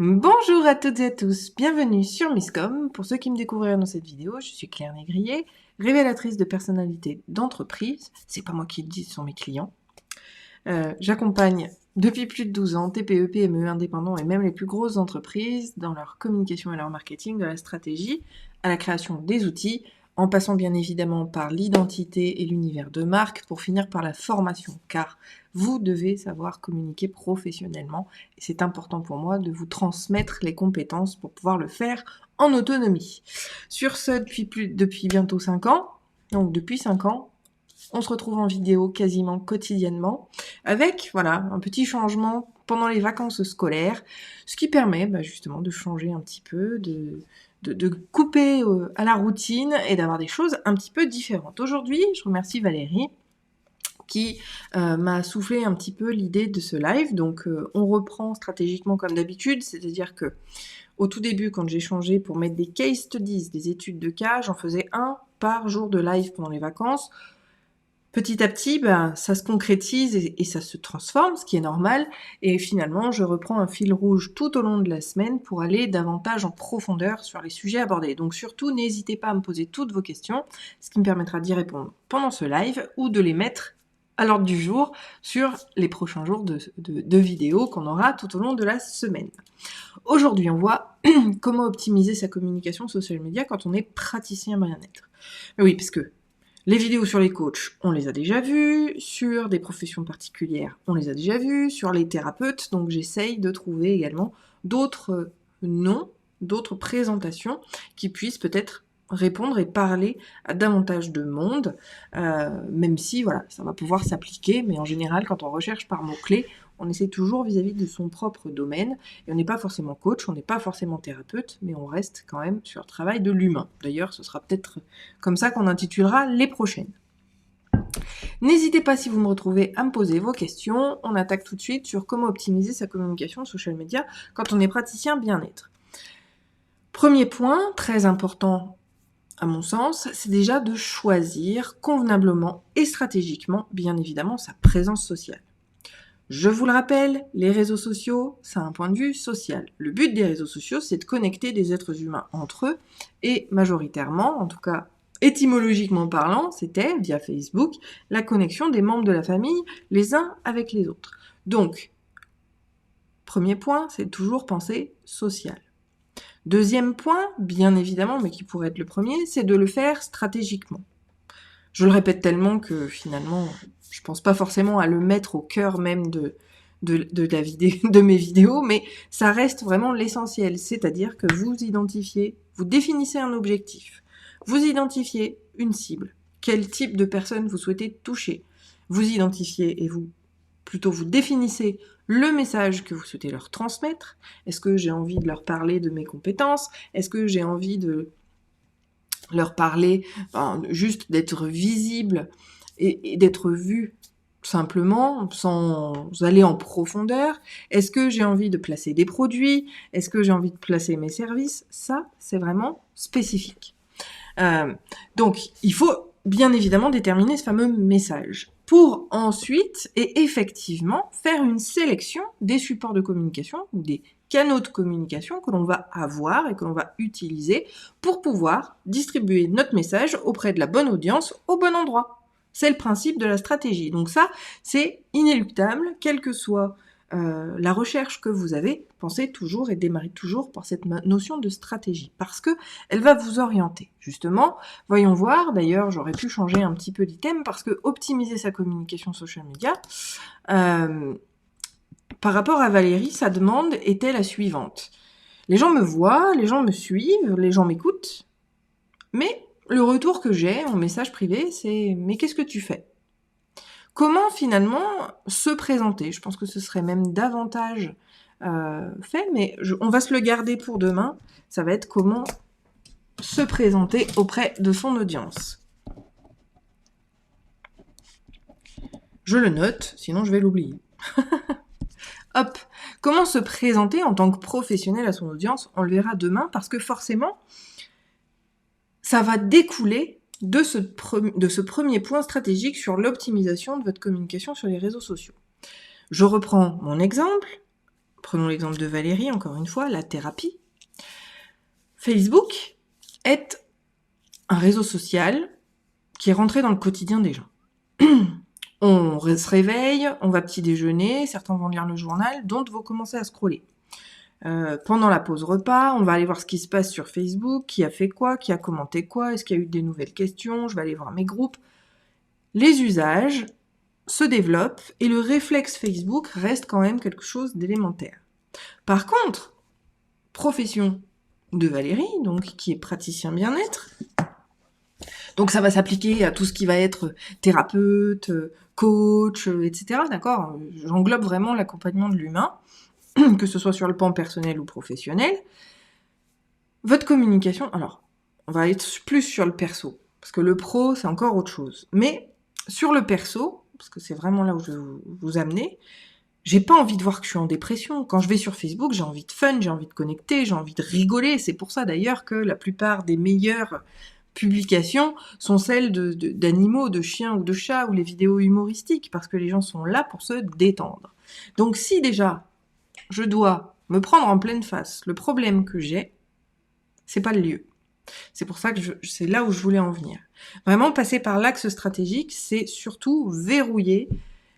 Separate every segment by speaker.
Speaker 1: Bonjour à toutes et à tous, bienvenue sur Misscom. Pour ceux qui me découvriront dans cette vidéo, je suis Claire Négrier, révélatrice de personnalités d'entreprise. C'est pas moi qui le dis, ce sont mes clients. J'accompagne depuis plus de 12 ans TPE, PME, indépendants et même les plus grosses entreprises dans leur communication et leur marketing, de la stratégie à la création des outils, en passant bien évidemment par l'identité et l'univers de marque pour finir par la formation, car vous devez savoir communiquer professionnellement et c'est important pour moi de vous transmettre les compétences pour pouvoir le faire en autonomie. Sur ce, depuis bientôt 5 ans, donc depuis 5 ans, on se retrouve en vidéo quasiment quotidiennement avec un petit changement pendant les vacances scolaires, ce qui permet justement de changer un petit peu, de couper à la routine et d'avoir des choses un petit peu différentes. Aujourd'hui, je remercie Valérie qui m'a soufflé un petit peu l'idée de ce live. Donc on reprend stratégiquement comme d'habitude, c'est-à-dire que au tout début, quand j'ai changé pour mettre des case studies, des études de cas, j'en faisais un par jour de live pendant les vacances. Petit à petit, ça se concrétise et ça se transforme, ce qui est normal. Et finalement, je reprends un fil rouge tout au long de la semaine pour aller davantage en profondeur sur les sujets abordés. Donc surtout, n'hésitez pas à me poser toutes vos questions, ce qui me permettra d'y répondre pendant ce live ou de les mettre à l'ordre du jour sur les prochains jours de vidéos qu'on aura tout au long de la semaine. Aujourd'hui, on voit comment optimiser sa communication social media quand on est praticien bien-être. Oui, parce que les vidéos sur les coachs, on les a déjà vues, sur des professions particulières, on les a déjà vues, sur les thérapeutes, donc j'essaye de trouver également d'autres noms, d'autres présentations qui puissent peut-être répondre et parler à davantage de monde, même si ça va pouvoir s'appliquer, mais en général, quand on recherche par mots-clés, on essaie toujours vis-à-vis de son propre domaine, et on n'est pas forcément coach, on n'est pas forcément thérapeute, mais on reste quand même sur le travail de l'humain. D'ailleurs, ce sera peut-être comme ça qu'on intitulera les prochaines. N'hésitez pas, si vous me retrouvez, à me poser vos questions. On attaque tout de suite sur comment optimiser sa communication social media quand on est praticien bien-être. Premier point, très important à mon sens, c'est déjà de choisir convenablement et stratégiquement, bien évidemment, sa présence sociale. Je vous le rappelle, les réseaux sociaux, ça a un point de vue social. Le but des réseaux sociaux, c'est de connecter des êtres humains entre eux, et majoritairement, en tout cas étymologiquement parlant, c'était, via Facebook, la connexion des membres de la famille les uns avec les autres. Donc, premier point, c'est toujours penser social. Deuxième point, bien évidemment, mais qui pourrait être le premier, c'est de le faire stratégiquement. Je le répète tellement que finalement, je pense pas forcément à le mettre au cœur même de mes vidéos, mais ça reste vraiment l'essentiel. C'est-à-dire que vous identifiez, vous définissez un objectif, vous identifiez une cible, quel type de personne vous souhaitez toucher, vous identifiez et vous définissez le message que vous souhaitez leur transmettre. Est-ce que j'ai envie de leur parler de mes compétences? Est-ce que j'ai envie de leur parler, juste d'être visible et d'être vu simplement, sans aller en profondeur? Est-ce que j'ai envie de placer des produits? Est-ce que j'ai envie de placer mes services? Ça, c'est vraiment spécifique. Donc, il faut bien évidemment déterminer ce fameux message pour ensuite et effectivement faire une sélection des supports de communication ou des canaux de communication que l'on va avoir et que l'on va utiliser pour pouvoir distribuer notre message auprès de la bonne audience au bon endroit. C'est le principe de la stratégie. Donc ça, c'est inéluctable, quelle que soit la recherche que vous avez, pensez toujours et démarrez toujours par cette notion de stratégie, parce que elle va vous orienter. Justement, voyons voir, d'ailleurs j'aurais pu changer un petit peu d'item, parce que optimiser sa communication social media, par rapport à Valérie, sa demande était la suivante. Les gens me voient, les gens me suivent, les gens m'écoutent, mais le retour que j'ai en message privé, c'est « mais qu'est-ce que tu fais ?» Comment finalement se présenter? Je pense que ce serait même davantage fait, mais on va se le garder pour demain. Ça va être comment se présenter auprès de son audience. Je le note, sinon je vais l'oublier. Hop, comment se présenter en tant que professionnel à son audience? On le verra demain, parce que forcément, ça va découler de ce premier point stratégique sur l'optimisation de votre communication sur les réseaux sociaux. Je reprends mon exemple. Prenons l'exemple de Valérie, encore une fois, la thérapie. Facebook est un réseau social qui est rentré dans le quotidien des gens. On se réveille, on va petit déjeuner, certains vont lire le journal, d'autres vont commencer à scroller. Pendant la pause repas, on va aller voir ce qui se passe sur Facebook, qui a fait quoi, qui a commenté quoi, est-ce qu'il y a eu des nouvelles questions, je vais aller voir mes groupes. Les usages se développent et le réflexe Facebook reste quand même quelque chose d'élémentaire. Par contre, profession de Valérie, donc qui est praticien bien-être, donc ça va s'appliquer à tout ce qui va être thérapeute, coach, etc. D'accord ? J'englobe vraiment l'accompagnement de l'humain, que ce soit sur le plan personnel ou professionnel. Votre communication, alors, on va être plus sur le perso, parce que le pro, c'est encore autre chose. Mais sur le perso, parce que c'est vraiment là où je vais vous amener, j'ai pas envie de voir que je suis en dépression. Quand je vais sur Facebook, j'ai envie de fun, j'ai envie de connecter, j'ai envie de rigoler. C'est pour ça d'ailleurs que la plupart des meilleures publications sont celles d'animaux, de chiens ou de chats, ou les vidéos humoristiques, parce que les gens sont là pour se détendre. Donc si déjà, je dois me prendre en pleine face le problème que j'ai, c'est pas le lieu. C'est pour ça que c'est là où je voulais en venir. Vraiment, passer par l'axe stratégique, c'est surtout verrouiller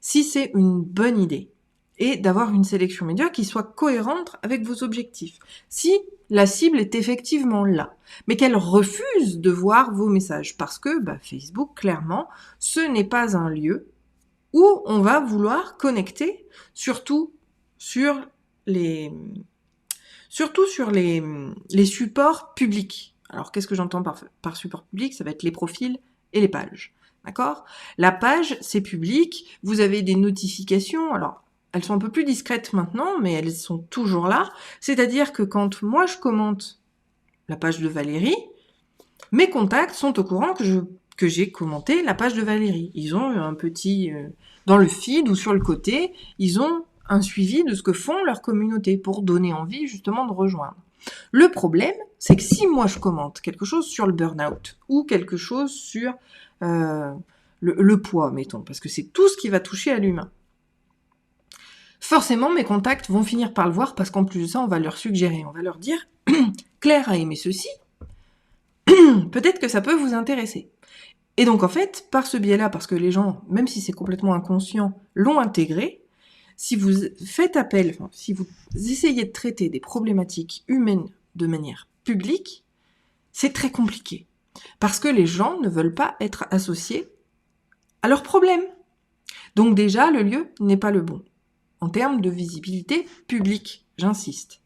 Speaker 1: si c'est une bonne idée et d'avoir une sélection média qui soit cohérente avec vos objectifs. Si la cible est effectivement là, mais qu'elle refuse de voir vos messages parce que Facebook, clairement, ce n'est pas un lieu où on va vouloir connecter, surtout sur les supports publics. Alors, qu'est-ce que j'entends par support public ? Ça va être les profils et les pages. D'accord ? La page, c'est public. Vous avez des notifications. Alors, elles sont un peu plus discrètes maintenant, mais elles sont toujours là. C'est-à-dire que quand moi, je commente la page de Valérie, mes contacts sont au courant que j'ai commenté la page de Valérie. Ils ont un petit... dans le feed ou sur le côté, ils ont un suivi de ce que font leurs communautés pour donner envie justement de rejoindre. Le problème, c'est que si moi je commente quelque chose sur le burn-out ou quelque chose sur le poids, mettons, parce que c'est tout ce qui va toucher à l'humain, forcément mes contacts vont finir par le voir parce qu'en plus de ça, on va leur suggérer, on va leur dire « Claire a aimé ceci, peut-être que ça peut vous intéresser ». Et donc en fait, par ce biais-là, parce que les gens, même si c'est complètement inconscient, l'ont intégré, si vous faites appel, si vous essayez de traiter des problématiques humaines de manière publique, c'est très compliqué. Parce que les gens ne veulent pas être associés à leurs problèmes. Donc déjà, le lieu n'est pas le bon. En termes de visibilité publique, j'insiste.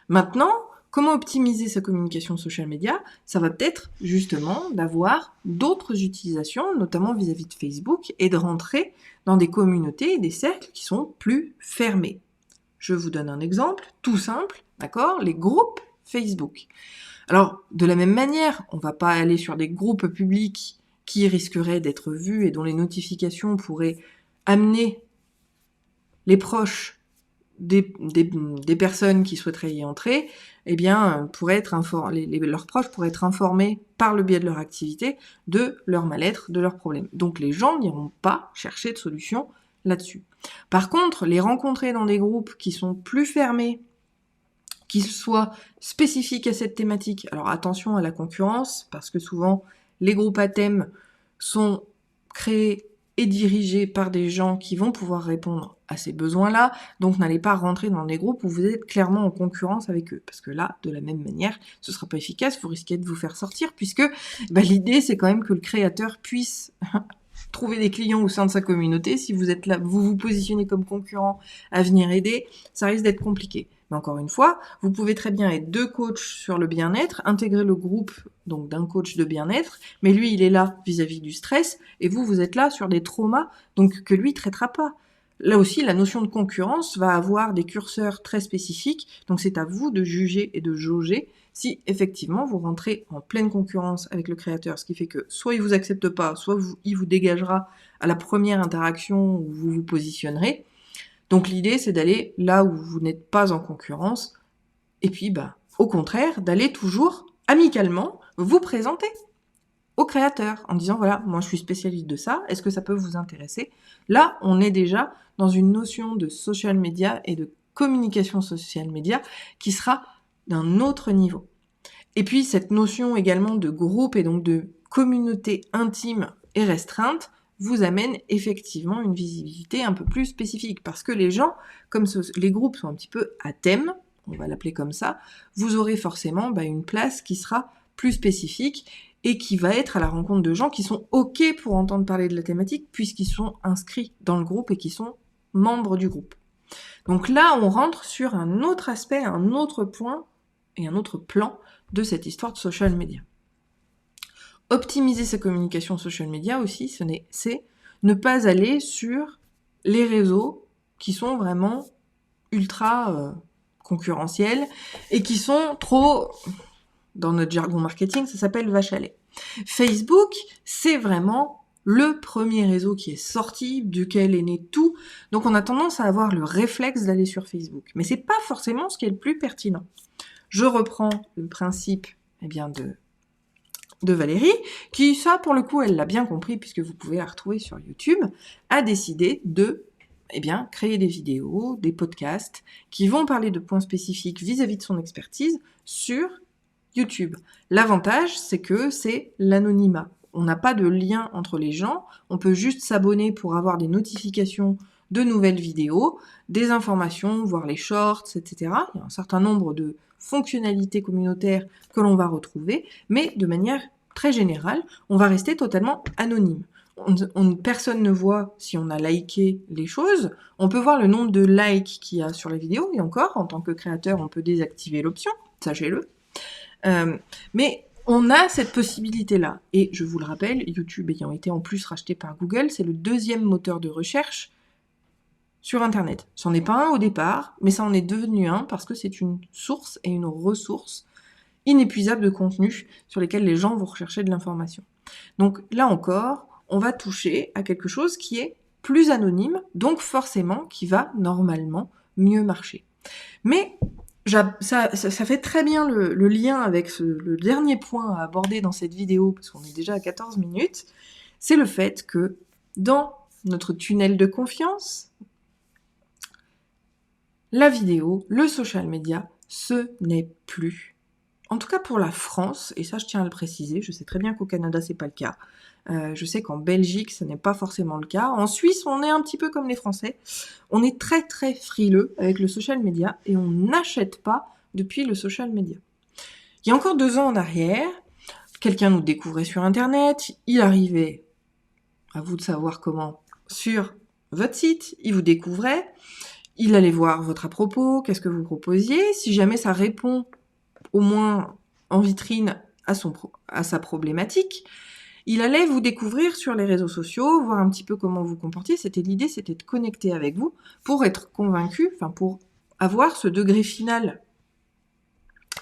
Speaker 1: Maintenant, comment optimiser sa communication social media ? Ça va peut-être justement d'avoir d'autres utilisations, notamment vis-à-vis de Facebook, et de rentrer dans des communautés et des cercles qui sont plus fermés. Je vous donne un exemple, tout simple, d'accord ? Les groupes Facebook. Alors, de la même manière, on va pas aller sur des groupes publics qui risqueraient d'être vus et dont les notifications pourraient amener les proches des personnes qui souhaiteraient y entrer, eh bien, leurs proches pourraient être informés par le biais de leur activité de leur mal-être, de leurs problèmes. Donc les gens n'iront pas chercher de solution là-dessus. Par contre, les rencontrer dans des groupes qui sont plus fermés, qui soient spécifiques à cette thématique, alors attention à la concurrence, parce que souvent les groupes à thème sont créés et dirigés par des gens qui vont pouvoir répondre à ces besoins-là, donc n'allez pas rentrer dans des groupes où vous êtes clairement en concurrence avec eux, parce que là, de la même manière, ce sera pas efficace, vous risquez de vous faire sortir, puisque l'idée, c'est quand même que le créateur puisse trouver des clients au sein de sa communauté. Si vous êtes là, vous vous positionnez comme concurrent à venir aider, ça risque d'être compliqué. Mais encore une fois, vous pouvez très bien être 2 coachs sur le bien-être, intégrer le groupe donc d'un coach de bien-être, mais lui, il est là vis-à-vis du stress, et vous êtes là sur des traumas, donc que lui traitera pas. Là aussi, la notion de concurrence va avoir des curseurs très spécifiques, donc c'est à vous de juger et de jauger si effectivement vous rentrez en pleine concurrence avec le créateur, ce qui fait que soit il vous accepte pas, soit il vous dégagera à la première interaction où vous vous positionnerez. Donc l'idée, c'est d'aller là où vous n'êtes pas en concurrence, et puis au contraire, d'aller toujours amicalement vous présenter au créateur en disant voilà, moi je suis spécialiste de ça, est-ce que ça peut vous intéresser ? Là, on est déjà dans une notion de social media et de communication social média qui sera d'un autre niveau. Et puis cette notion également de groupe et donc de communauté intime et restreinte vous amène effectivement une visibilité un peu plus spécifique, parce que les gens, comme les groupes sont un petit peu à thème, on va l'appeler comme ça, vous aurez forcément une place qui sera plus spécifique et qui va être à la rencontre de gens qui sont OK pour entendre parler de la thématique puisqu'ils sont inscrits dans le groupe et qui sont membres du groupe. Donc là, on rentre sur un autre aspect, un autre point et un autre plan de cette histoire de social media. Optimiser sa communication social media aussi, c'est ne pas aller sur les réseaux qui sont vraiment ultra concurrentiels et qui sont trop, dans notre jargon marketing, ça s'appelle vache à lait. Facebook, c'est vraiment le premier réseau qui est sorti, duquel est né tout. Donc on a tendance à avoir le réflexe d'aller sur Facebook. Mais c'est pas forcément ce qui est le plus pertinent. Je reprends le principe de Valérie, qui, ça, pour le coup, elle l'a bien compris, puisque vous pouvez la retrouver sur YouTube, a décidé de créer des vidéos, des podcasts, qui vont parler de points spécifiques vis-à-vis de son expertise sur YouTube. L'avantage, c'est que c'est l'anonymat. On n'a pas de lien entre les gens, on peut juste s'abonner pour avoir des notifications de nouvelles vidéos, des informations, voir les shorts, etc. Il y a un certain nombre de fonctionnalités communautaires que l'on va retrouver, mais de manière très générale, on va rester totalement anonyme. Personne ne voit si on a liké les choses. On peut voir le nombre de likes qu'il y a sur la vidéo, et encore, en tant que créateur, on peut désactiver l'option, sachez-le. Mais on a cette possibilité-là. Et je vous le rappelle, YouTube ayant été en plus racheté par Google, c'est le deuxième moteur de recherche sur Internet. C'en est pas un au départ, mais ça en est devenu un parce que c'est une source et une ressource inépuisable de contenu sur lesquels les gens vont rechercher de l'information. Donc là encore, on va toucher à quelque chose qui est plus anonyme, donc forcément qui va normalement mieux marcher. Mais ça fait très bien le lien avec le dernier point à aborder dans cette vidéo, parce qu'on est déjà à 14 minutes, c'est le fait que dans notre tunnel de confiance, la vidéo, le social media, ce n'est plus, en tout cas pour la France, et ça je tiens à le préciser, je sais très bien qu'au Canada c'est pas le cas, je sais qu'en Belgique ce n'est pas forcément le cas, en Suisse on est un petit peu comme les Français, on est très très frileux avec le social media et on n'achète pas depuis le social media. Il y a encore 2 ans en arrière, quelqu'un nous découvrait sur internet, il arrivait, à vous de savoir comment, sur votre site, il vous découvrait, il allait voir votre à propos, qu'est-ce que vous proposiez, si jamais ça répond au moins en vitrine à sa problématique, il allait vous découvrir sur les réseaux sociaux, voir un petit peu comment vous comportiez. L'idée, c'était de connecter avec vous pour être convaincu, pour avoir ce degré final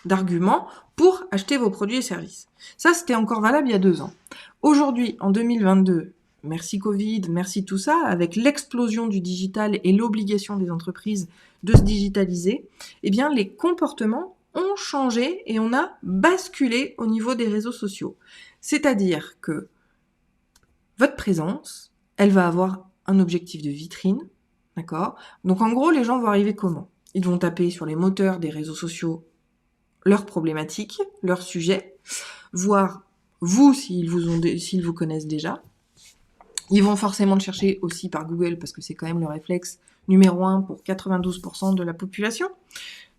Speaker 1: d'argument pour acheter vos produits et services. Ça, c'était encore valable il y a 2 ans. Aujourd'hui, en 2022, merci Covid, merci tout ça, avec l'explosion du digital et l'obligation des entreprises de se digitaliser, les comportements ont changé et on a basculé au niveau des réseaux sociaux. C'est-à-dire que votre présence, elle va avoir un objectif de vitrine, d'accord ? Donc en gros, les gens vont arriver comment ? Ils vont taper sur les moteurs des réseaux sociaux leurs problématiques, leurs sujets, voir vous s'ils vous connaissent déjà. Ils vont forcément le chercher aussi par Google parce que c'est quand même le réflexe numéro 1 pour 92% de la population.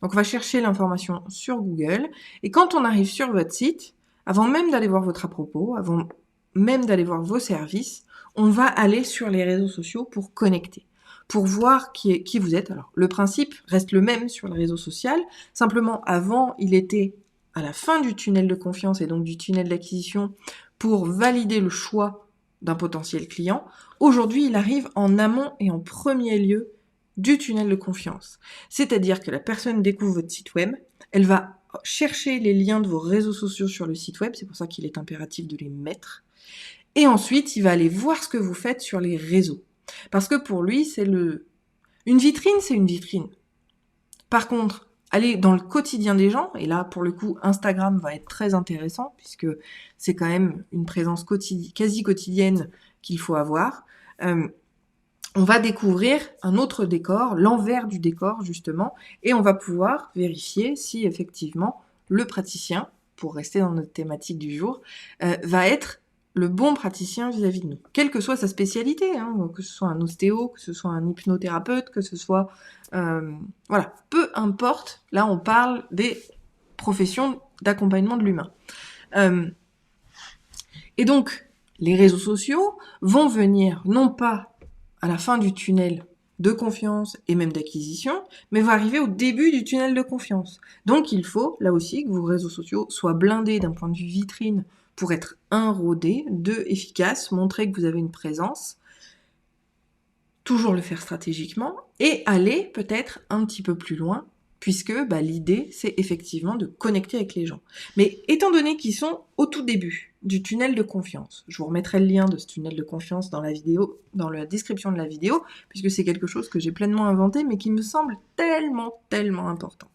Speaker 1: Donc on va chercher l'information sur Google et quand on arrive sur votre site, avant même d'aller voir votre à propos, avant même d'aller voir vos services, on va aller sur les réseaux sociaux pour connecter, pour voir qui vous êtes. Alors le principe reste le même sur le réseau social, simplement avant il était à la fin du tunnel de confiance et donc du tunnel d'acquisition pour valider le choix d'un potentiel client. Aujourd'hui il arrive en amont et en premier lieu du tunnel de confiance. C'est-à-dire que la personne découvre votre site web, elle va chercher les liens de vos réseaux sociaux sur le site web, c'est pour ça qu'il est impératif de les mettre, et ensuite il va aller voir ce que vous faites sur les réseaux. Parce que pour lui, une vitrine, c'est une vitrine. Par contre, aller dans le quotidien des gens, et là pour le coup Instagram va être très intéressant, puisque c'est quand même une présence quasi quotidienne qu'il faut avoir, on va découvrir un autre décor, l'envers du décor justement, et on va pouvoir vérifier si effectivement le praticien, pour rester dans notre thématique du jour, va être le bon praticien vis-à-vis de nous, quelle que soit sa spécialité, hein, que ce soit un ostéo, que ce soit un hypnothérapeute, que ce soit... voilà, peu importe, là on parle des professions d'accompagnement de l'humain. Et donc, les réseaux sociaux vont venir non pas à la fin du tunnel de confiance et même d'acquisition, mais vont arriver au début du tunnel de confiance. Donc il faut, là aussi, que vos réseaux sociaux soient blindés d'un point de vue vitrine pour être 1, rodé, 2, efficace, montrer que vous avez une présence, toujours le faire stratégiquement, et aller peut-être un petit peu plus loin, puisque l'idée, c'est effectivement de connecter avec les gens. Mais étant donné qu'ils sont au tout début du tunnel de confiance, je vous remettrai le lien de ce tunnel de confiance dans la vidéo, dans la description de la vidéo, puisque c'est quelque chose que j'ai pleinement inventé, mais qui me semble tellement, tellement important.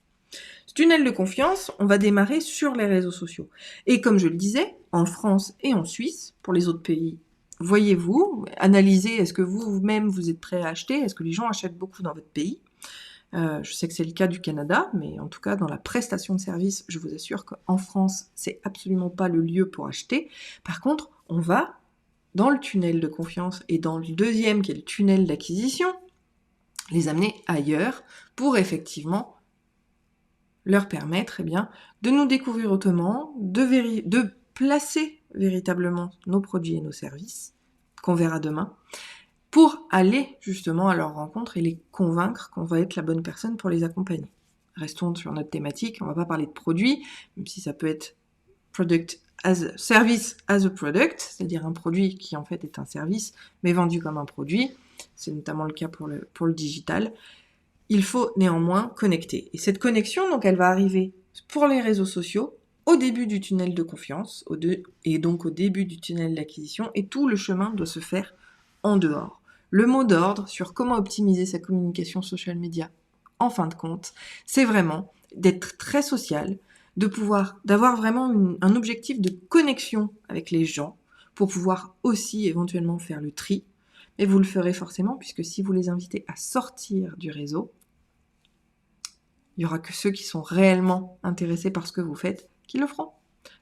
Speaker 1: Ce tunnel de confiance, on va démarrer sur les réseaux sociaux. Et comme je le disais, en France et en Suisse, pour les autres pays, voyez-vous, analysez, est-ce que vous-même vous êtes prêt à acheter, est-ce que les gens achètent beaucoup dans votre pays ? Je sais que c'est le cas du Canada, mais en tout cas, dans la prestation de services, je vous assure qu'en France, c'est absolument pas le lieu pour acheter. Par contre, on va dans le tunnel de confiance et dans le deuxième, qui est le tunnel d'acquisition, les amener ailleurs pour effectivement leur permettre de nous découvrir autrement, de placer véritablement nos produits et nos services, qu'on verra demain, pour aller justement à leur rencontre et les convaincre qu'on va être la bonne personne pour les accompagner. Restons sur notre thématique, on va pas parler de produits, même si ça peut être service as a product, c'est-à-dire un produit qui en fait est un service, mais vendu comme un produit. C'est notamment le cas pour le digital. Il faut néanmoins connecter. Et cette connexion, donc, elle va arriver pour les réseaux sociaux, au début du tunnel de confiance, et donc au début du tunnel d'acquisition, et tout le chemin doit se faire en dehors. Le mot d'ordre sur comment optimiser sa communication social media, en fin de compte, c'est vraiment d'être très social, d'avoir vraiment un objectif de connexion avec les gens, pour pouvoir aussi éventuellement faire le tri. Et vous le ferez forcément, puisque si vous les invitez à sortir du réseau, il n'y aura que ceux qui sont réellement intéressés par ce que vous faites qui le feront.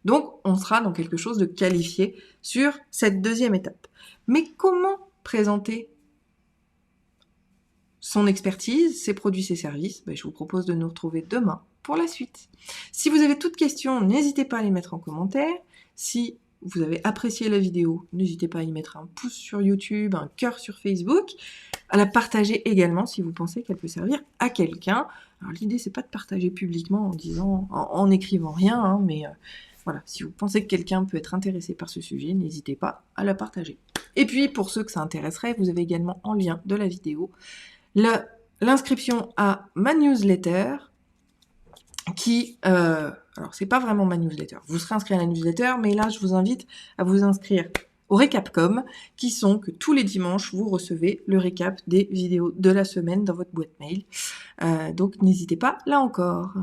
Speaker 1: Donc, on sera dans quelque chose de qualifié sur cette deuxième étape. Mais comment présenter son expertise, ses produits, ses services ? Je vous propose de nous retrouver demain pour la suite. Si vous avez toutes questions, n'hésitez pas à les mettre en commentaire. Si vous avez apprécié la vidéo, n'hésitez pas à y mettre un pouce sur YouTube, un cœur sur Facebook, à la partager également si vous pensez qu'elle peut servir à quelqu'un. Alors l'idée, c'est pas de partager publiquement en écrivant rien, mais voilà, si vous pensez que quelqu'un peut être intéressé par ce sujet, n'hésitez pas à la partager. Et puis, pour ceux que ça intéresserait, vous avez également en lien de la vidéo l'inscription à ma newsletter qui... alors, c'est pas vraiment ma newsletter. Vous serez inscrit à la newsletter, mais là, je vous invite à vous inscrire au Recapcom, qui sont que tous les dimanches, vous recevez le récap des vidéos de la semaine dans votre boîte mail. Donc, n'hésitez pas, là encore.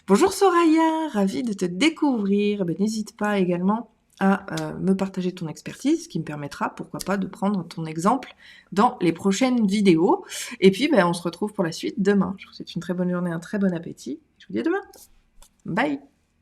Speaker 1: Bonjour Soraya, ravie de te découvrir. N'hésite pas également à me partager ton expertise, ce qui me permettra, pourquoi pas, de prendre ton exemple dans les prochaines vidéos. Et puis, on se retrouve pour la suite demain. Je vous souhaite une très bonne journée, un très bon appétit. Je vous dis à demain. Bye!